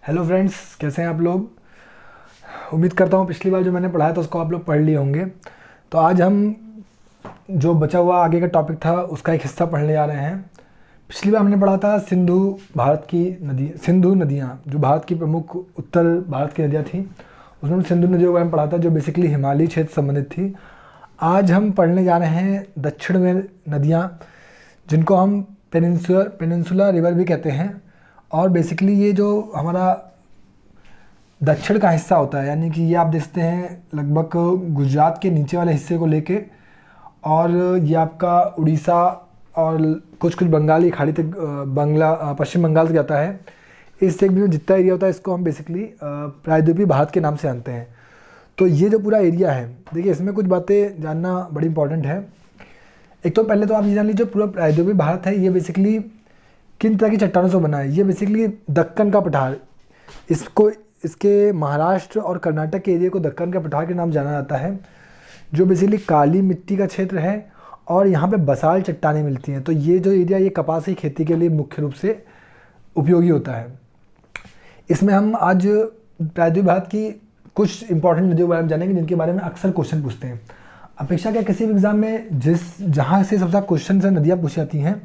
Hello friends, कैसे हैं आप लोग। उम्मीद करता हूँ पिछली बार जो मैंने पढ़ाया था उसको आप लोग पढ़ लिए होंगे। तो आज हम जो बचा हुआ आगे का टॉपिक था उसका एक हिस्सा पढ़ने जा रहे हैं। पिछली बार हमने पढ़ा था सिंधु नदियाँ जो भारत की प्रमुख उत्तर भारत की नदियाँ थी, उसमें हम सिंधु नदियों के बारे में पढ़ा था जो बेसिकली हिमालयी क्षेत्र संबंधित थी। आज हम पढ़ने जा रहे हैं दक्षिण में नदियाँ जिनको हम पेनिनसुला रिवर भी कहते हैं। और बेसिकली ये जो हमारा दक्षिण का हिस्सा होता है, यानी कि ये आप देखते हैं लगभग गुजरात के नीचे वाले हिस्से को लेके, और ये आपका उड़ीसा और कुछ कुछ बंगाली खाड़ी तक पश्चिम बंगाल तक जाता है। इस सेगमेंट में जितना एरिया होता है इसको हम बेसिकली प्रायद्वीपीय भारत के नाम से जानते हैं। तो ये जो पूरा एरिया है, देखिए इसमें कुछ बातें जानना बड़ी इंपॉर्टेंट है। एक तो पहले तो आप ये जान लीजिए पूरा प्रायद्वीपीय भारत है ये बेसिकली किन तरह की चट्टानों से बना है। ये बेसिकली दक्कन का पठार, इसके महाराष्ट्र और कर्नाटक के एरिया को दक्कन का पठार के नाम जाना जाता है, जो बेसिकली काली मिट्टी का क्षेत्र है और यहाँ पे बसाल्ट चट्टानें मिलती हैं। तो ये जो एरिया ये कपास की खेती के लिए मुख्य रूप से उपयोगी होता है। इसमें हम आज प्रायद्वीपीय भारत की कुछ इंपॉर्टेंट नदियों के बारे में जानेंगे जिनके बारे में अक्सर क्वेश्चन पूछते हैं। अपेक्षा क्या किसी भी एग्जाम में जहाँ से सबसे क्वेश्चन से नदियाँ पूछी जाती हैं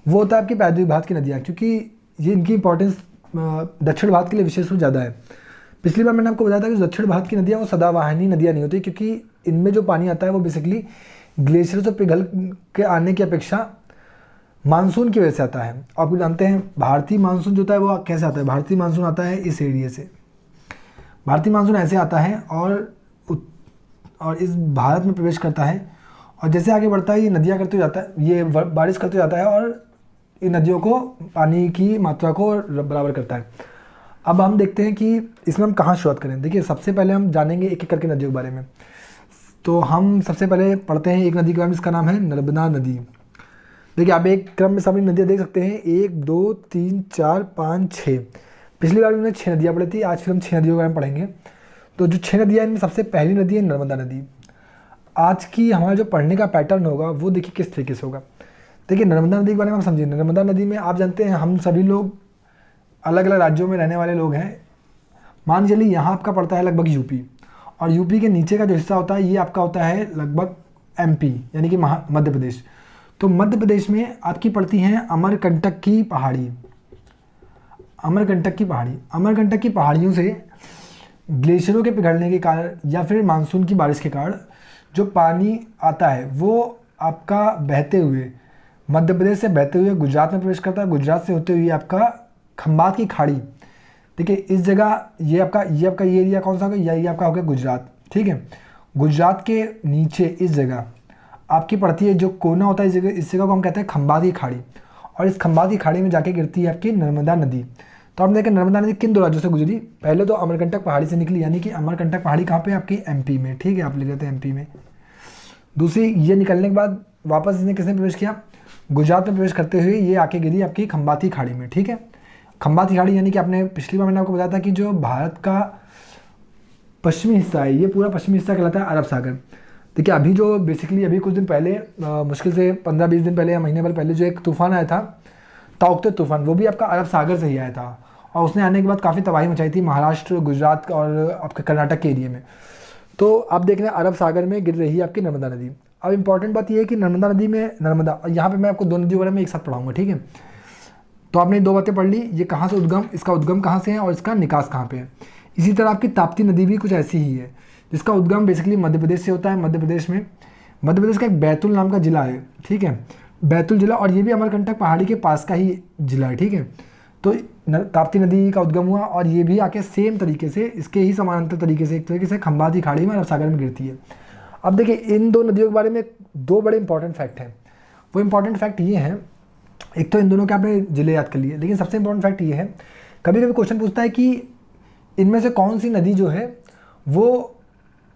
वो होता है आपकी प्रायद्वीपीय भारत की नदियाँ, क्योंकि ये इनकी इंपॉर्टेंस दक्षिण भारत के लिए विशेष रूप ज़्यादा है। पिछली बार मैंने आपको बताया था कि दक्षिण भारत की नदियाँ वो सदाबहानी नदियाँ नहीं होती, क्योंकि इनमें जो पानी आता है वो बेसिकली ग्लेशियर से पिघल के आने की अपेक्षा मानसून की वजह से आता है। आप जानते हैं भारतीय मानसून जो होता है वो कैसे आता है। भारतीय मानसून आता है इस एरिया से। भारतीय मानसून ऐसे आता है और इस भारत में प्रवेश करता है, और जैसे आगे बढ़ता है ये नदियाँ करते जाता है, ये बारिश करते जाता है और इन नदियों को पानी की मात्रा को बराबर करता है। अब हम देखते हैं कि इसमें हम कहाँ शुरुआत करें। देखिए सबसे पहले हम जानेंगे एक एक करके नदियों के बारे में। तो हम सबसे पहले पढ़ते हैं एक नदी के बारे में, इसका नाम है नर्मदा नदी। देखिए आप एक क्रम में सभी नदियाँ देख सकते हैं, 1 2 3 4 5 6। पिछली बार हमने 6 नदियाँ पढ़ी थी, आज फिर हम 6 नदियों के बारे में पढ़ेंगे। तो जो 6 नदियाँ इनमें सबसे पहली नदी है नर्मदा नदी। आज की हमारा जो पढ़ने का पैटर्न होगा वो देखिए किस तरीके से होगा। देखिए नर्मदा नदी के बारे में हम समझिए। नर्मदा नदी में आप जानते हैं हम सभी लोग अलग अलग राज्यों में रहने वाले लोग हैं। मान चलिए यहाँ आपका पड़ता है लगभग यूपी, और यूपी के नीचे का जो हिस्सा होता है ये आपका होता है लगभग एमपी यानी कि मध्य प्रदेश। तो मध्य प्रदेश में आपकी पड़ती हैं अमरकंटक की पहाड़ी। अमरकंटक की पहाड़ियों से ग्लेशियरों के पिघलने के कारण या फिर मानसून की बारिश के कारण जो पानी आता है वो आपका बहते हुए मध्य प्रदेश से बहते हुए गुजरात में प्रवेश करता है। गुजरात से होते हुए आपका खंबात की खाड़ी। देखिए इस जगह ये आपका ये एरिया कौन सा होगा, ये आपका हो गया गुजरात। ठीक है, गुजरात के नीचे इस जगह आपकी पड़ती है जो कोना होता है, इस जगह को हम कहते हैं खंबात की खाड़ी, और इस खंबात की खाड़ी में जाके गिरती है आपकी नर्मदा नदी। तो आप देखें नर्मदा नदी किन 2 राज्यों से गुजरी। पहले तो अमरकंटक पहाड़ी से निकली, यानी कि अमरकंटक पहाड़ी कहाँ पे आपकी एमपी में। ठीक है, आप लिख लेते हैं एमपी में। दूसरी ये निकलने के बाद वापस इसने किसने प्रवेश किया, गुजरात में प्रवेश करते हुए ये आके गिरी आपकी खंबाती खाड़ी में। ठीक है, खंबाती खाड़ी यानी कि आपने पिछली बार मैंने आपको बताया था कि जो भारत का पश्चिमी हिस्सा है ये पूरा पश्चिमी हिस्सा कहलाता है अरब सागर। देखिए अभी जो बेसिकली अभी कुछ दिन पहले मुश्किल से 15-20 दिन पहले या महीने भर पहले जो एक तूफान आया था ताउक्ते तूफान, वो भी आपका अरब सागर से ही आया था, और उसने आने के बाद काफ़ी तबाही मचाई थी महाराष्ट्र, गुजरात और आपके कर्नाटक के एरिया में। तो आप देख रहे हैं अरब सागर में गिर रही है आपकी नर्मदा नदी। अब इंपॉर्टेंट बात यह है कि नर्मदा नदी में यहाँ पे मैं आपको 2 नदियों के बारे में एक साथ पढ़ाऊंगा। ठीक है, तो आपने 2 बातें पढ़ ली, ये कहाँ से इसका उद्गम कहाँ से है और इसका निकास कहाँ पे है। इसी तरह आपकी ताप्ती नदी भी कुछ ऐसी ही है जिसका उद्गम बेसिकली मध्य प्रदेश से होता है। मध्य प्रदेश का एक बैतूल नाम का जिला है। ठीक है, बैतूल जिला, और ये भी अमरकंटक पहाड़ी के पास का ही जिला है। ठीक है, तो ताप्ती नदी का उद्गम हुआ और ये भी आके सेम तरीके से इसके ही समानांतर तरीके से एक तरीके से खंबाती खाड़ी में अरब सागर में गिरती है। अब देखिए इन 2 नदियों के बारे में 2 बड़े इंपॉर्टेंट फैक्ट हैं। वो इंपॉर्टेंट फैक्ट ये हैं, एक तो इन दोनों के आपने जिले याद कर लिए, लेकिन सबसे इंपॉर्टेंट फैक्ट ये है कभी कभी क्वेश्चन पूछता है कि इनमें से कौन सी नदी जो है वो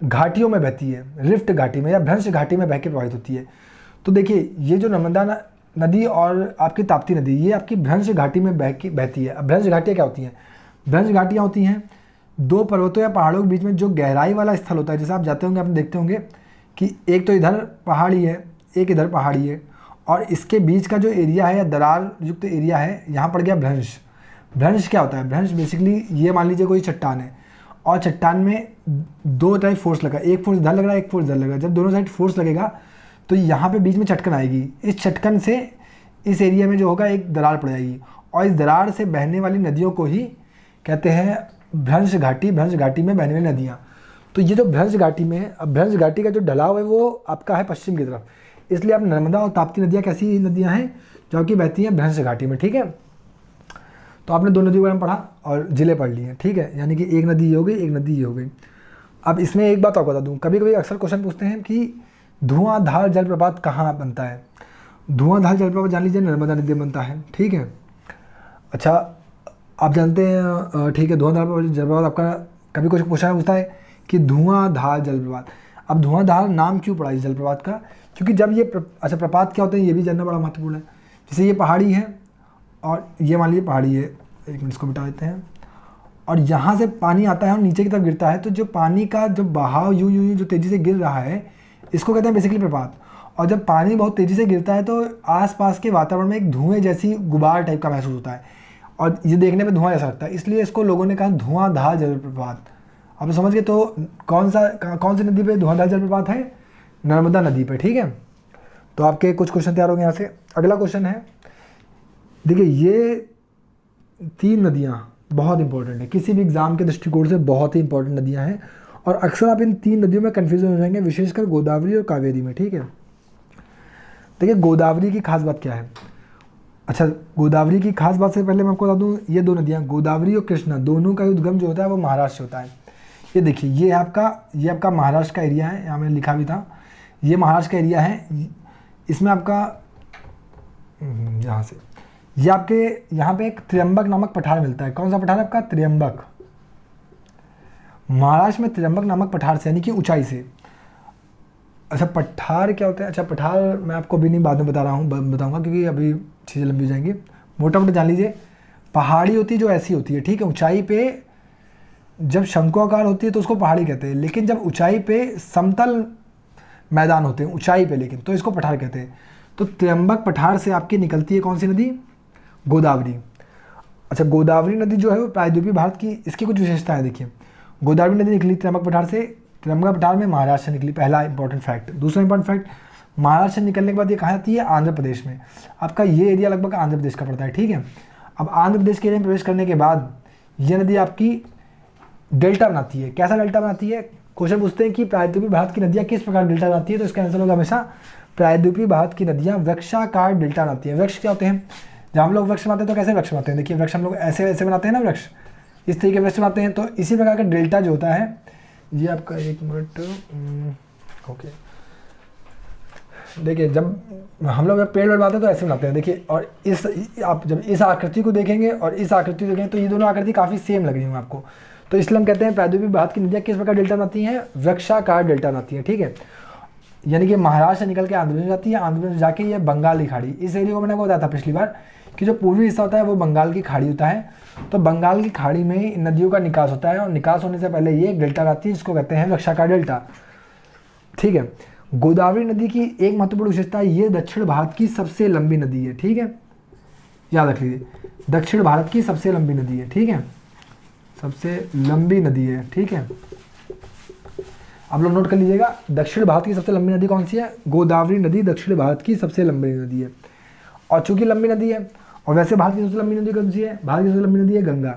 घाटियों में बहती है, रिफ्ट घाटी में या भ्रंश घाटी में बह के प्रभावित होती है। तो देखिए ये जो नर्मदा नदी और आपकी ताप्ती नदी ये आपकी भ्रंश घाटी में बहती है। अब भ्रंश घाटियाँ क्या होती हैं, भ्रंश घाटियाँ होती हैं 2 पर्वतों या पहाड़ों के बीच में जो गहराई वाला स्थल होता है। जैसे आप जाते होंगे आपने देखते होंगे कि एक तो इधर पहाड़ी है, एक इधर पहाड़ी है, और इसके बीच का जो एरिया है या दरार युक्त एरिया है यहाँ पड़ गया भ्रंश। भ्रंश क्या होता है? भ्रंश बेसिकली ये मान लीजिए कोई चट्टान है और चट्टान में दो टाइप फोर्स लगा, एक फोर्स इधर लग रहा है, एक फोर्स इधर लग रहा है। जब दोनों साइड फोर्स लगेगा तो यहाँ पे बीच में चटकन आएगी, इस चटकन से इस एरिया में जो होगा एक दरार पड़ जाएगी और इस दरार से बहने वाली नदियों को ही कहते हैं भ्रंश घाटी। भ्रंश घाटी में बहने वाली नदियाँ। तो ये जो भ्रंश घाटी में, अब भ्रंश घाटी का जो ढलाव है वो आपका है पश्चिम की तरफ, इसलिए आप नर्मदा और ताप्ती नदियाँ कैसी नदियाँ हैं जो कि बहती हैं भ्रंश घाटी में। ठीक है, तो आपने दो नदियों के बारे में पढ़ा और जिले पढ़ लिए। ठीक है, यानी कि एक नदी ये हो गई, एक नदी ये हो गई। अब इसमें एक बात आपको बता दूँ, कभी कभी अक्सर क्वेश्चन पूछते हैं कि धुआंधार जलप्रपात कहाँ बनता है। धुआंधार जलप्रपात जान लीजिए नर्मदा नदी में बनता है। ठीक है, अच्छा आप जानते हैं, ठीक है, धुआंधार जलप्रपात आपका कभी कुछ पूछा पूछता है कि धुआंधार जलप्रपात। अब धुआंधार नाम क्यों पड़ा इस जलप्रपात का? क्योंकि जब ये अच्छा प्रपात क्या होते हैं ये भी जानना बड़ा महत्वपूर्ण है। जैसे ये पहाड़ी है और ये मान लीजिए पहाड़ी है, एक मिनट इसको मिटा देते हैं, और यहाँ से पानी आता है और नीचे की तरफ गिरता है, तो जो पानी का जो बहाव यूँ यूँ जो तेज़ी से गिर रहा है इसको कहते हैं बेसिकली प्रपात। और जब पानी बहुत तेज़ी से गिरता है तो आसपास के वातावरण में एक धुएं जैसी गुबार टाइप का महसूस होता है और ये देखने में धुआं जैसा लगता है, इसलिए इसको लोगों ने कहा धुआंधार जलप्रपात। आप समझ गए? तो कौन सी नदी पे धुआंधार जलप्रपात है? नर्मदा नदी पे। ठीक है, तो आपके कुछ क्वेश्चन तैयार हो गए यहाँ से। अगला क्वेश्चन है, देखिए ये तीन नदियाँ बहुत इंपॉर्टेंट है, किसी भी एग्जाम के दृष्टिकोण से बहुत ही इंपॉर्टेंट नदियाँ हैं और अक्सर आप इन तीन नदियों में कन्फ्यूजन हो जाएंगे, विशेषकर गोदावरी और कावेरी में। ठीक है, देखिए गोदावरी की खास बात क्या है? अच्छा, गोदावरी की खास बात से पहले मैं आपको बता दूं, ये दो नदियाँ गोदावरी और कृष्णा दोनों का उद्गम जो होता है वो महाराष्ट्र से होता है। ये देखिए ये आपका महाराष्ट्र का एरिया है, यहाँ मैंने लिखा भी था, ये महाराष्ट्र का एरिया है। इसमें आपका यहाँ से ये आपके यहाँ पे एक त्र्यंबक नामक पठार मिलता है। कौन सा पठार है आपका? त्र्यंबक। महाराष्ट्र में त्र्यंबक नामक पठार से, यानी कि ऊंचाई से। अच्छा पठार क्या होता है? अच्छा पठार मैं आपको अभी नहीं, बाद में बता रहा हूँ, बताऊँगा क्योंकि अभी चीज़ें लंबी हो जाएंगी। मोटा मोटा जान लीजिए, पहाड़ी होती है जो ऐसी होती है, ठीक है, ऊंचाई पे जब शंकुआकार होती है तो उसको पहाड़ी कहते हैं, लेकिन जब ऊंचाई पे समतल मैदान होते हैं ऊंचाई पे लेकिन, तो इसको पठार कहते हैं। तो त्र्यंबक पठार से आपकी निकलती है कौन सी नदी? गोदावरी। अच्छा गोदावरी नदी जो है वो प्रायद्वीपीय भारत की, इसकी कुछ विशेषताएं देखिए। गोदावरी नदी निकली त्र्यंबक पठार से, त्र्यंबक पठार में महाराष्ट्र से निकली, पहला इंपॉर्टेंट फैक्ट। दूसरा इंपॉर्टेंट फैक्ट, महाराष्ट्र से निकलने के बाद ये कहाँ आती है? आंध्र प्रदेश में। आपका ये एरिया लगभग आंध्र प्रदेश का पड़ता है। ठीक है, अब आंध्र प्रदेश के एरिया में प्रवेश करने के बाद ये नदी आपकी डेल्टा बनाती है। कैसा डेल्टा बनाती है? क्वेश्चन पूछते हैं कि प्रायद्वीपीय भारत की नदियाँ किस प्रकार डेल्टा बनाती है, तो इसका आंसर होगा हमेशा प्रायद्वीपीय भारत की नदियाँ वृक्षाकार डेल्टा बनाती है। वृक्ष क्या होते हैं? जब हम लोग वृक्ष बनाते हैं तो कैसे वृक्ष बनाते हैं? देखिए वृक्ष हम लोग ऐसे ऐसे बनाते हैं ना, वृक्ष इस तरीके वृक्ष बनाते हैं, तो इसी प्रकार का डेल्टा जो होता है ये आपका, एक मिनट, ओके, देखिए जब हम लोग पेड़ बनाते हैं तो ऐसे बनाते हैं। देखिए और इस आप जब इस आकृति को देखेंगे और इस आकृति को देखेंगे तो ये दोनों आकृति काफ़ी सेम लग रही हैं आपको, तो इसलिए हम कहते हैं प्रायद्वीपीय भारत की नदियाँ किस प्रकार डेल्टा बनाती हैं? वृक्षाकार डेल्टा बनाती है। ठीक है, यानी कि महाराष्ट्र से निकल के आंध्र प्रदेश जाती है, आंध्र प्रदेश जाके ये बंगाल की खाड़ी, इस एरिया को मैंने आपको बताया था पिछली बार कि जो पूर्वी हिस्सा होता है वो बंगाल की खाड़ी होता है, तो बंगाल की खाड़ी में इन नदियों का निकास होता है और निकास होने से पहले ये एक डेल्टा आती है जिसको कहते हैं वृक्षाकार डेल्टा। ठीक है, गोदावरी नदी की एक महत्वपूर्ण विशेषता है, ये दक्षिण भारत की सबसे लंबी नदी है। ठीक है, याद रख लीजिए, दक्षिण भारत की सबसे लंबी नदी है। ठीक है, सबसे लंबी नदी है। ठीक है, आप लोग नोट कर लीजिएगा, दक्षिण भारत की सबसे लंबी नदी कौन सी है? गोदावरी नदी दक्षिण भारत की सबसे लंबी नदी है। और चूंकि लंबी नदी है, और वैसे भारत की सबसे लंबी नदी कौन सी है? भारत की सबसे लंबी नदी है गंगा।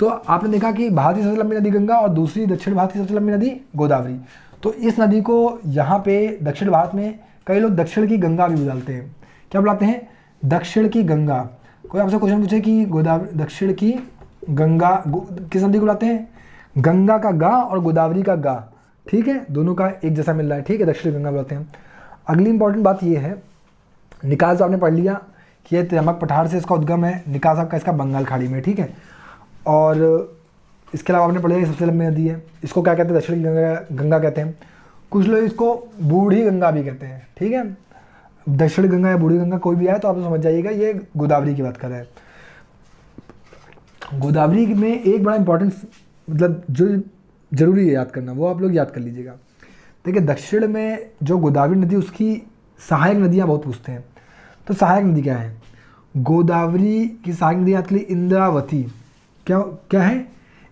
तो आपने देखा कि भारत की सबसे लंबी नदी गंगा और दूसरी दक्षिण भारत की सबसे लंबी नदी गोदावरी। तो इस नदी को यहाँ पे दक्षिण भारत में कई लोग दक्षिण की गंगा भी बुलाते हैं। क्या बुलाते हैं? दक्षिण की गंगा। कोई आपसे क्वेश्चन पूछे कि गोदावरी दक्षिण की गंगा किस नदी को बुलाते हैं? गंगा का गा और गोदावरी का गा, ठीक है, दोनों का एक जैसा मिल रहा है। ठीक है, दक्षिण गंगा बुलाते हैं। अगली इंपॉर्टेंट बात ये है, निकास आपने पढ़ लिया कि ये त्र्यंबक पठार से इसका उद्गम है, निकास आपका इसका बंगाल खाड़ी में। ठीक है, और इसके अलावा आपने पढ़ लिया सबसे लंबी नदी है, इसको क्या कहते हैं? दक्षिण गंगा कहते हैं। कुछ लोग इसको बूढ़ी गंगा भी कहते हैं। ठीक है, दक्षिण गंगा या बूढ़ी गंगा कोई भी आए तो आप समझ जाइएगा ये गोदावरी की बात कर रहे हैं। गोदावरी में एक बड़ा इंपॉर्टेंट मतलब जो जरूरी है याद करना, वो आप लोग याद कर लीजिएगा। देखिए दक्षिण में जो गोदावरी नदी उसकी सहायक नदियाँ बहुत पूछते हैं, तो सहायक नदी क्या है? गोदावरी की सहायक नदी याद करिए इंद्रावती। क्या क्या है?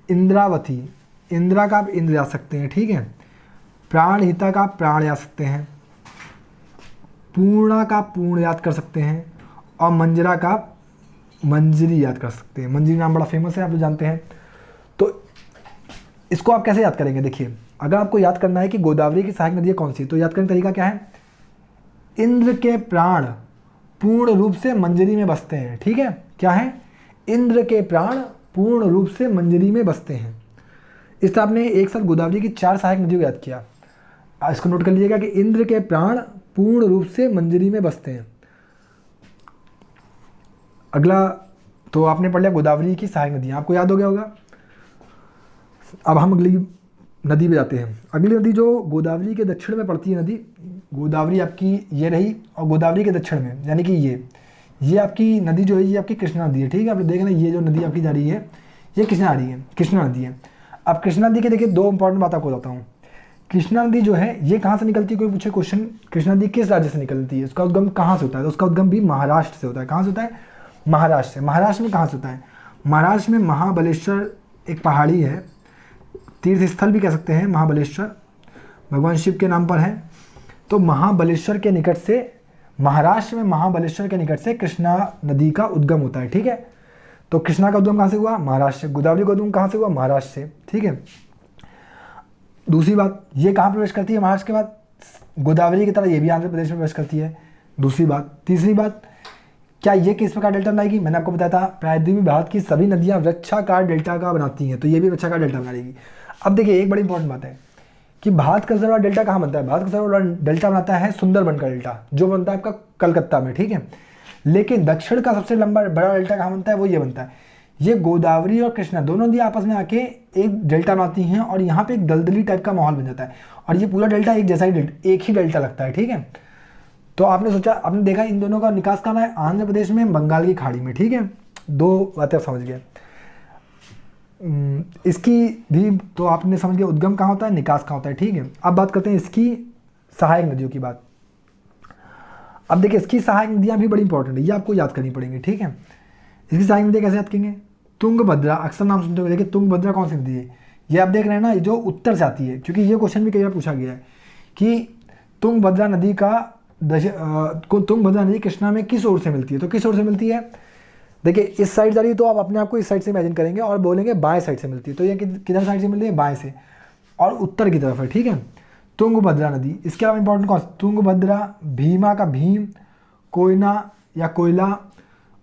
इंद्रावती। इंद्रा का आप इंद्र याद सकते हैं, ठीक है। प्राणहिता का आप प्राण याद सकते हैं, पूर्णा का पूर्ण याद कर सकते हैं, और मंजरा का मंजरी याद कर सकते हैं। मंजरी नाम बड़ा फेमस है, आप लोग जानते हैं। तो इसको आप कैसे याद करेंगे? देखिए, अगर आपको याद करना है कि गोदावरी की सहायक नदी कौन सी, तो याद करने का तरीका क्या है? इंद्र के प्राण पूर्ण रूप से मंजरी में बसते हैं, ठीक है। क्या है? इंद्र के प्राण पूर्ण रूप से मंजरी में बसते हैं। इस तरह आपने एक साथ गोदावरी की 4 सहायक नदियों को याद किया। इसको नोट कर लीजिएगा कि इंद्र के प्राण पूर्ण रूप से मंजरी में बसते हैं। अगला तो आपने पढ़ लिया गोदावरी की सहायक नदियाँ, आपको याद हो गया होगा। अब हम अगली नदी पे जाते हैं। अगली नदी जो गोदावरी के दक्षिण में पड़ती है नदी, गोदावरी आपकी ये रही, और गोदावरी के दक्षिण में यानी कि ये आपकी नदी जो है ये आपकी कृष्णा नदी है, ठीक है। आप देख रहे हैं ये जो नदी आपकी जा रही है ये कृष्णा आ रही है, कृष्णा नदी है। अब कृष्णा नदी के देखिए 2 इंपॉर्टेंट बात आपको बताता हूँ। कृष्णा नदी जो है ये कहाँ से निकलती है? कोई पूछे क्वेश्चन, कृष्णा नदी किस राज्य से निकलती है, उसका उद्गम कहाँ से होता है? तो उसका उद्गम भी महाराष्ट्र से होता है। कहाँ से होता है? महाराष्ट्र से। महाराष्ट्र में कहाँ से होता है? महाराष्ट्र में महाबलेश्वर एक पहाड़ी है, तीर्थ स्थल भी कह सकते हैं, महाबलेश्वर भगवान शिव के नाम पर है। तो महाबलेश्वर के निकट से, महाराष्ट्र में महाबलेश्वर के निकट से कृष्णा नदी का उद्गम होता है, ठीक है। तो कृष्णा का उद्गम कहाँ से हुआ? महाराष्ट्र से। गोदावरी का उद्गम कहाँ से हुआ? महाराष्ट्र से, ठीक है। दूसरी बात, ये कहाँ प्रवेश करती है महाराष्ट्र के बाद? गोदावरी की तरह ये भी आंध्र प्रदेश में प्रवेश करती है, दूसरी बात। तीसरी बात, क्या ये किस प्रकार डेल्टा बनाएगी? मैंने आपको बताया था प्रायद्वीपीय भारत की सभी नदियाँ वृक्षाकार डेल्टा का बनाती हैं, तो ये भी वृक्षाकार डेल्टा बनाएगी। अब देखिए एक बड़ी इंपॉर्टेंट बात है कि भारत का सबसे बड़ा डेल्टा कहाँ बनता है? भारत का सबसे बड़ा डेल्टा बनाता है सुंदरबन का डेल्टा, जो बनता है आपका कलकत्ता में, ठीक है। लेकिन दक्षिण का सबसे लंबा बड़ा डेल्टा कहाँ बनता है? वो ये बनता है, ये गोदावरी और कृष्णा दोनों नदियाँ आपस में आके एक डेल्टा बनाती हैं, और यहाँ पे एक दलदली टाइप का माहौल बन जाता है, और ये पूरा डेल्टा एक जैसा ही एक ही डेल्टा लगता है, ठीक है। तो आपने सोचा, आपने देखा इन दोनों का निकास कहाँ है? आंध्र प्रदेश में, बंगाल की खाड़ी में, ठीक है। 2 बातें आप समझ गए। इसकी भी तो आपने समझ गया उद्गम कहाँ होता है, निकास कहाँ होता है, ठीक है। अब बात करते हैं इसकी सहायक नदियों की बात। अब देखिए इसकी सहायक नदियाँ भी बड़ी इंपॉर्टेंट है, ये आपको याद करनी पड़ेंगी, ठीक है। इसकी सहायक नदियाँ कैसे याद करेंगे? तुंगभद्रा, अक्सर नाम सुनते हो। देखिए तुंगभद्रा कौन सी नदी है? ये आप देख रहे हैं ना, जो उत्तर से आती है, क्योंकि ये क्वेश्चन भी कई बार पूछा गया है कि तुंगभद्रा नदी तुंगभद्रा नदी कृष्णा में किस ओर से मिलती है? तो किस ओर से मिलती है? देखिए इस साइड जा रही है, तो आप अपने आप को इस साइड से इमेजिन करेंगे और बोलेंगे बाएं साइड से मिलती है। तो ये किधर साइड से मिल रही है? बाएं से, और उत्तर की तरफ है, ठीक है। तुंगभद्रा नदी। इसके अलावा इंपॉर्टेंट कौन? तुंगभद्रा, भीमा का भीम, कोयना या कोयला,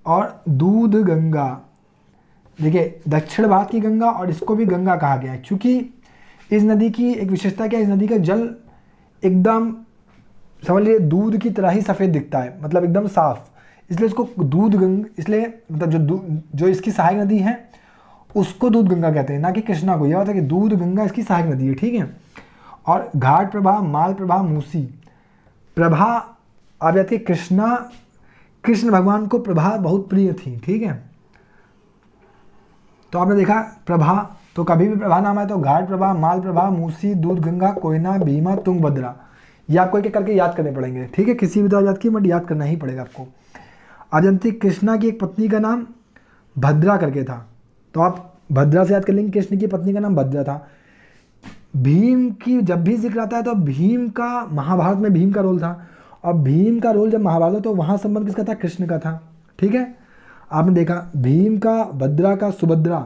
और दूध गंगा। देखिए दक्षिण भारत की गंगा, और इसको भी गंगा कहा गया है क्योंकि इस नदी की एक विशेषता क्या है? इस नदी का जल एकदम समझ लीजिए दूध की तरह ही सफ़ेद दिखता है, मतलब एकदम साफ, इसलिए इसको दूध गंगा, इसलिए मतलब जो इसकी सहायक नदी है उसको दूध गंगा कहते हैं, ना कि कृष्णा को। यह होता है कि दूध गंगा इसकी सहायक नदी है, ठीक है। और घाट प्रभा, माल प्रभा, मूसी प्रभा आ जाती है कृष्णा। कृष्ण भगवान को प्रभा बहुत प्रिय थी, ठीक है। तो आपने देखा प्रभा, तो कभी भी प्रभा नाम आए तो घाट प्रभा, माल प्रभा, मूसी, दूध गंगा, कोयना, भीमा, तुंगभद्रा, ये आपको एक एक करके याद करने पड़ेंगे, ठीक है। किसी भी तरह याद की बट याद करना ही पड़ेगा आपको। अजंती कृष्णा की एक पत्नी का नाम भद्रा करके था, तो आप भद्रा से याद कर लेंगे। कृष्ण की पत्नी का नाम भद्रा था। भीम की जब भी जिक्र आता है तो भीम का महाभारत में भीम का रोल था, और भीम का रोल जब महाभारत तो वहाँ संबंध किसका था? कृष्ण का था, ठीक है। आपने देखा भीम का, भद्रा का, सुभद्रा,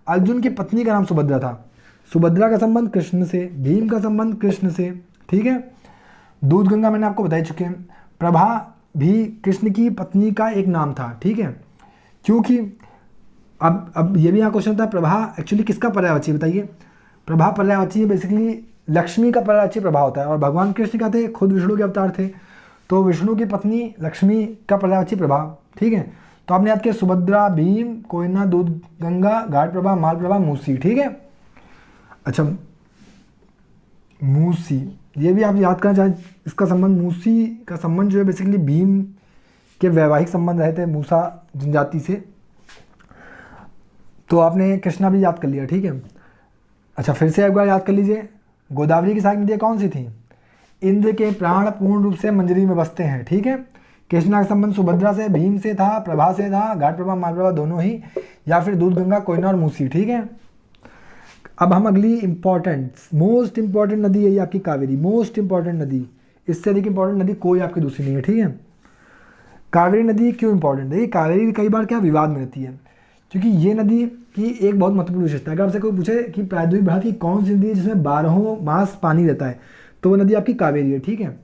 अर्जुन की पत्नी का नाम सुभद्रा था। सुभद्रा का संबंध कृष्ण से, भीम का संबंध कृष्ण से, ठीक है। दूध गंगा मैंने आपको बता चुके हैं। प्रभा भी कृष्ण की पत्नी का एक नाम था, ठीक है। क्योंकि अब ये भी यहाँ क्वेश्चन था, प्रभा एक्चुअली किसका पर्यायवाची बताइए? प्रभा पर्यायवाची है, बेसिकली लक्ष्मी का पर्यायवाची प्रभा होता है, और भगवान कृष्ण क्या थे? खुद विष्णु के अवतार थे, तो विष्णु की पत्नी लक्ष्मी का पर्यायवाची प्रभा, ठीक है। तो आपने याद किया सुभद्रा, भीम, कोयना, दूध गंगा, घाट प्रभा, माल प्रभा, मूसी, ठीक है। अच्छा मूसी, ये भी आप याद करना चाहें, इसका संबंध, मूसी का संबंध जो है बेसिकली भीम के वैवाहिक संबंध रहे थे मूसा जनजाति से। तो आपने कृष्णा भी याद कर लिया, ठीक है। अच्छा फिर से एक बार याद कर लीजिए, गोदावरी की सहायक नदियाँ कौन सी थी? इंद्र के प्राण पूर्ण रूप से मंजरी में बसते हैं, ठीक है। कृष्णा का संबंध सुभद्रा से, भीम से था, प्रभा से था, घाट प्रभा मालप्रभा दोनों ही, या फिर दूध गंगा, कोयना और मूसी। ठीक है, अब हम अगली इंपॉर्टेंट मोस्ट इंपॉर्टेंट नदी है ये आपकी कावेरी, मोस्ट इंपॉर्टेंट नदी, इससे अधिक इंपॉर्टेंट नदी कोई आपकी दूसरी नहीं है। ठीक है, कावेरी नदी क्यों इंपॉर्टेंट है? कावेरी कई बार क्या विवाद में रहती है, क्योंकि ये नदी की एक बहुत महत्वपूर्ण विशेषता है। अगर आपसे कोई पूछे कि प्रायद्वीप भारत की कौन सी नदी है जिसमें 12 मास पानी रहता है, तो वो नदी आपकी कावेरी है। ठीक है,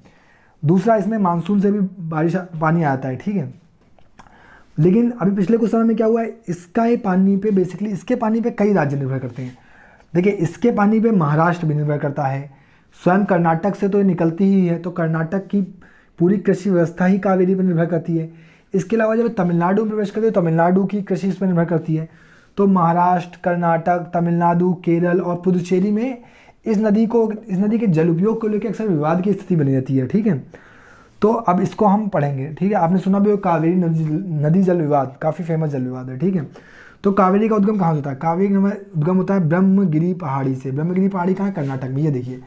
दूसरा, इसमें मानसून से भी बारिश पानी आता है। ठीक है, लेकिन अभी पिछले कुछ समय में क्या हुआ है, इसका ये पानी पे बेसिकली, इसके पानी पे कई राज्य निर्भर करते हैं। देखिए, इसके पानी पे महाराष्ट्र भी निर्भर करता है, स्वयं कर्नाटक से तो ये निकलती ही है, तो कर्नाटक की पूरी कृषि व्यवस्था ही कावेरी पर निर्भर करती है। इसके अलावा जब तमिलनाडु में प्रवेश करते हैं तो तमिलनाडु की कृषि इस पर निर्भर करती है। तो महाराष्ट्र, कर्नाटक, तमिलनाडु, केरल और पुदुचेरी में इस नदी के जल उपयोग को लेकर अक्सर विवाद की स्थिति बनी रहती है। ठीक है, तो अब इसको हम पढ़ेंगे। ठीक है, आपने सुना भी हो कावेरी नदी जल विवाद, काफ़ी फेमस जल विवाद है। ठीक है, तो कावेरी का उद्गम कहाँ से होता है? कावेरी का उद्गम होता है ब्रह्मगिरी पहाड़ी से। ब्रह्मगिरी पहाड़ी कहाँ है? कर्नाटक में। ये देखिए,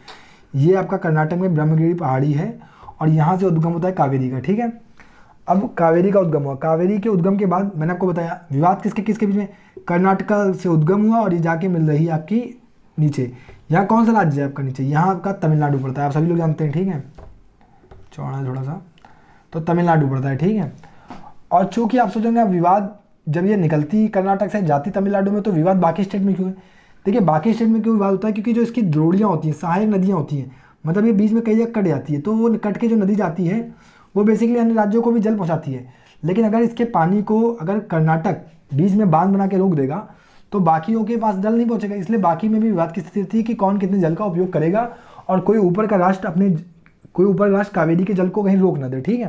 ये आपका कर्नाटक में ब्रह्मगिरी पहाड़ी है और यहाँ से उद्गम होता है कावेरी का। ठीक है, अब कावेरी का उद्गम हुआ, कावेरी के उद्गम के बाद मैंने आपको बताया विवाद किसके किसके बीच में, कर्नाटक से उद्गम हुआ और ये जाके मिल रही है आपकी नीचे। यहाँ कौन सा राज्य है आपका नीचे? यहाँ आपका तमिलनाडु पड़ता है, आप सभी लोग जानते हैं। ठीक है, चौड़ा थोड़ा सा, तो तमिलनाडु पड़ता है। ठीक है, और चूंकि आप सोचेंगे विवाद जब ये निकलती कर्नाटक से जाती तमिलनाडु में, तो विवाद बाकी स्टेट में क्यों है? देखिए, बाकी स्टेट में क्यों विवाद होता है? क्योंकि जो इसकी द्रोड़ियाँ होती हैं, सहायक नदियाँ होती हैं, मतलब ये बीच में कई जगह कट जाती है, तो वो कट के जो नदी जाती है वो बेसिकली अन्य राज्यों को भी जल पहुँचाती है। लेकिन अगर इसके पानी को अगर कर्नाटक बीच में बांध बना के रोक देगा तो बाकियों के पास जल नहीं पहुँचेगा, इसलिए बाकी में भी विवाद की स्थिति थी कि कौन कितने जल का उपयोग करेगा और कोई ऊपर का राष्ट्र कावेरी के जल को कहीं रोक ना दे। ठीक है,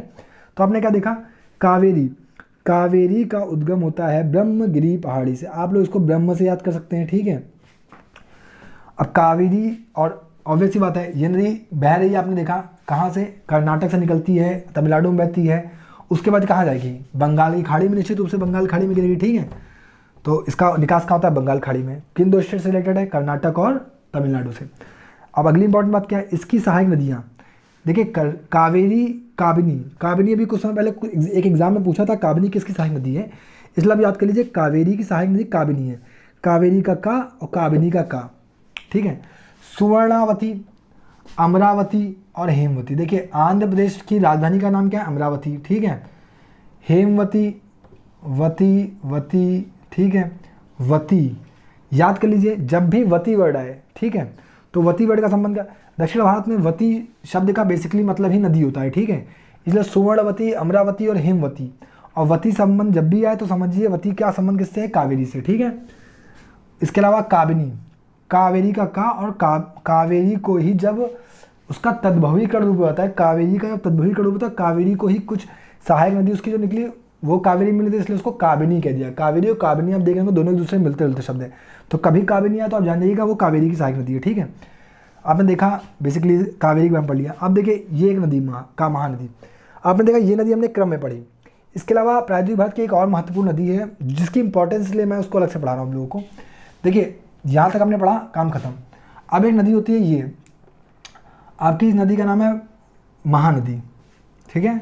तो आपने क्या देखा, कावेरी का उद्गम होता है ब्रह्मगिरी पहाड़ी से। आप लोग इसको ब्रह्म से याद कर सकते हैं। ठीक है, अब कावेरी, और ऑब्वियस सी बात है ये नदी बह रही है, आपने देखा कहाँ से, कर्नाटक से निकलती है, तमिलनाडु में बहती है, उसके बाद कहाँ जाएगी? बंगाल की खाड़ी में, निश्चित रूप से बंगाल खाड़ी में गिरेगी। ठीक है, तो इसका निकास कहाँ होता है? बंगाल खाड़ी में। किन दो स्टेट से रिलेटेड है? कर्नाटक और तमिलनाडु से। अब अगली इंपॉर्टेंट बात क्या है, इसकी सहायक नदियाँ। देखिए, कावेरी, काबिनी अभी कुछ समय पहले एक एग्जाम में पूछा था, काबिनी किसकी सहायक नदी है, इसलिए आप याद कर लीजिए कावेरी की सहायक नदी काबिनी है। कावेरी का का और काबिनी का का। ठीक है, सुवर्णावती, अमरावती और हेमवती। देखिए, आंध्र प्रदेश की राजधानी का नाम क्या है? अमरावती। ठीक है, हेमवती, वती, ठीक है, वती याद कर लीजिए, जब भी वती वर्ड आए, ठीक है, तो वती वर्ड का संबंध क्या? दक्षिण भारत में वती शब्द का बेसिकली मतलब ही नदी होता है। ठीक है, इसलिए सुवर्णवती, अमरावती और हेमवती, और वती संबंध जब भी आए तो समझिए वती का संबंध किससे है? कावेरी से। ठीक है, इसके अलावा काबिनी, कावेरी का का और कावेरी को ही जब उसका तद्भवीकरण रूप होता है, कावेरी का जब तद्भवीकरण रूप होता है, कावेरी को ही कुछ सहायक नदी उसकी जो निकली वो कावेरी मिली थी, इसलिए उसको काबिनी कह दिया। कावेरी और काबिनी आप देखेंगे दोनों एक दूसरे में मिलते जुलते शब्द है, तो कभी काबिनी आया तो आप जान जाइएगा वो कावेरी की सहायक नदी है। ठीक है, आपने देखा बेसिकली कावेरी का नाम पढ़ लिया। अब देखिए, ये एक नदी महानदी, आपने देखा ये नदी हमने क्रम में पढ़ी। इसके अलावा प्रायद्वीप भारत की एक और महत्वपूर्ण नदी है जिसकी इंपॉर्टेंस इसलिए मैं उसको अलग से पढ़ा रहा हूँ आप लोगों को। देखिए, यहाँ तक हमने पढ़ा, काम खत्म। अब एक नदी होती है ये आपकी, इस नदी का नाम है महानदी। ठीक है,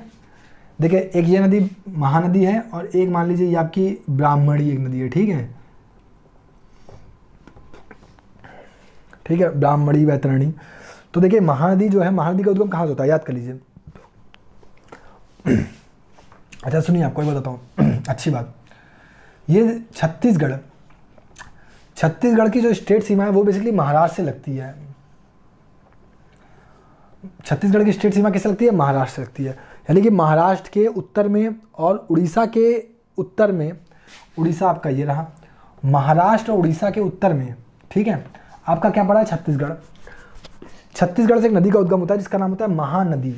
देखिए, एक ये नदी महानदी है और एक मान लीजिए ये आपकी ब्राह्मणी एक नदी है। ठीक है, ठीक है, ब्राह्मणी, वैतरणी। तो देखिए, महानदी जो है, महानदी का उद्गम कहाँ से होता है याद कर लीजिए। अच्छा सुनिए, आपको एक बताता हूँ अच्छी बात, ये छत्तीसगढ़ की जो स्टेट सीमा है वो बेसिकली महाराष्ट्र से लगती है। छत्तीसगढ़ की स्टेट सीमा किससे लगती है? महाराष्ट्र से लगती है। यानी कि महाराष्ट्र के उत्तर में और उड़ीसा के उत्तर में, उड़ीसा आपका ये रहा, महाराष्ट्र और उड़ीसा के उत्तर में, ठीक है, आपका क्या पड़ा है? छत्तीसगढ़। छत्तीसगढ़ से एक नदी का उद्गम होता है जिसका नाम होता है महानदी।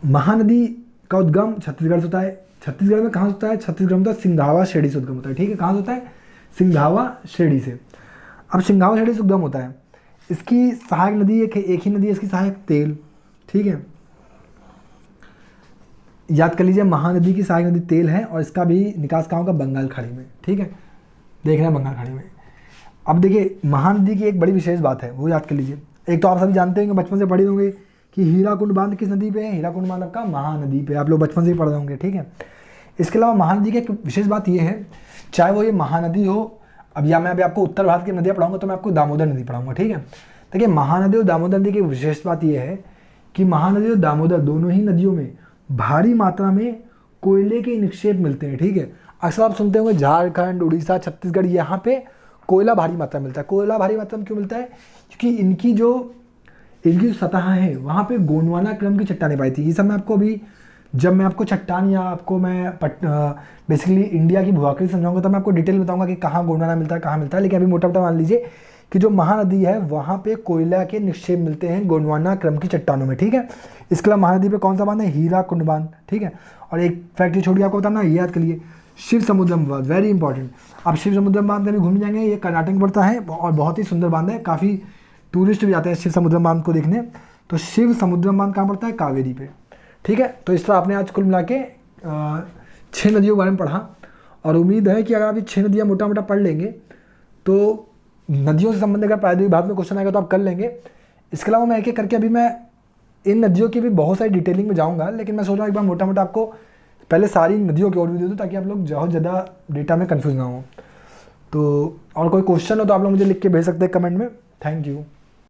महानदी का उद्गम छत्तीसगढ़ से होता है। छत्तीसगढ़ में कहाँ से होता है? छत्तीसगढ़ में होता है सिंघावा श्रेणी से उद्गम होता है। ठीक है, कहाँ से होता है? सिंघावा श्रेणी से। अब सिंघावा श्रेणी से उद्गम होता है, इसकी सहायक नदी एक ही नदी है इसकी सहायक, तेल। ठीक है, याद कर लीजिए, महानदी की सहायक नदी तेल है और इसका भी निकास कहाँ होगा? बंगाल खाड़ी में। ठीक है, देख रहे हैं बंगाल खाड़ी में। अब देखिए, महानदी की एक बड़ी विशेष बात है वो याद कर लीजिए। एक तो आप सभी जानते होंगे, बचपन से पढ़े होंगे कि हीराकुंड बांध किस नदी पे है, हीराकुंड बांध आपका महानदी पे, आप लोग बचपन से ही पढ़ रहे होंगे, ठीक है। इसके अलावा महानदी की एक विशेष बात ये है, चाहे वो ये महानदी हो, अब या मैं अभी आपको उत्तर भारत की नदियाँ पढ़ाऊंगा तो मैं आपको दामोदर नदी पढ़ाऊंगा, ठीक है। देखिए महानदी और दामोदर नदी की विशेष बात ये है कि महानदी और दामोदर दोनों ही नदियों में भारी मात्रा में कोयले के निक्षेप मिलते हैं, ठीक है। अक्सर आप सुनते होंगे झारखंड, उड़ीसा, छत्तीसगढ़, यहाँ पे कोयला भारी मात्रा में मिलता है। कोयला भारी मात्रा में क्यों मिलता है? क्योंकि इनकी जो सतह है वहाँ पे गोंडवाना क्रम की चट्टानें पाई थी। ये सब मैं आपको अभी, जब मैं आपको चट्टान या आपको मैं बेसिकली इंडिया की भूआकृति समझाऊंगा तो मैं आपको डिटेल बताऊंगा कि कहाँ गोंडवाना मिलता है, कहाँ मिलता है। लेकिन अभी मोटा मोटा मान लीजिए कि जो महानदी है वहाँ पे कोयला के निक्षेप मिलते हैं गोंडवाना क्रम की चट्टानों में, ठीक है। इसके अलावा महानदी पे कौन सा बांध है? हीराकुंड बांध, ठीक है। और एक फैक्ट छोड़ के आपको बताना, ये याद करिए, शिव समुद्रम बांध, वेरी इंपॉर्टेंट। आप शिव समुद्रम बांध कभी घूम जाएंगे, ये कर्नाटक में पड़ता है और बहुत ही सुंदर बांध है, काफ़ी टूरिस्ट भी आते हैं शिव समुद्रम बांध को देखने। तो शिव समुद्रम बांध कहाँ पड़ता है? कावेरी पे, ठीक है। तो इस तरह आपने आज कुल मिला के 6 नदियों के बारे में पढ़ा, और उम्मीद है कि अगर आप ये 6 नदियाँ मोटा मोटा पढ़ लेंगे तो नदियों से संबंधित अगर प्रायद्वीप भारत में क्वेश्चन आएगा तो आप कर लेंगे। इसके अलावा मैं एक एक करके अभी मैं इन नदियों की भी बहुत सारी डिटेलिंग में जाऊँगा, लेकिन मैं सोच रहा हूँ एक बार मोटा मोटा आपको पहले सारी नदियों की ओवरव्यू दे दूँ ताकि आप लोग बहुत ज़्यादा डेटा में कन्फ्यूज ना हो। तो और कोई क्वेश्चन हो तो आप लोग मुझे लिख के भेज सकते हैं कमेंट में। Thank you.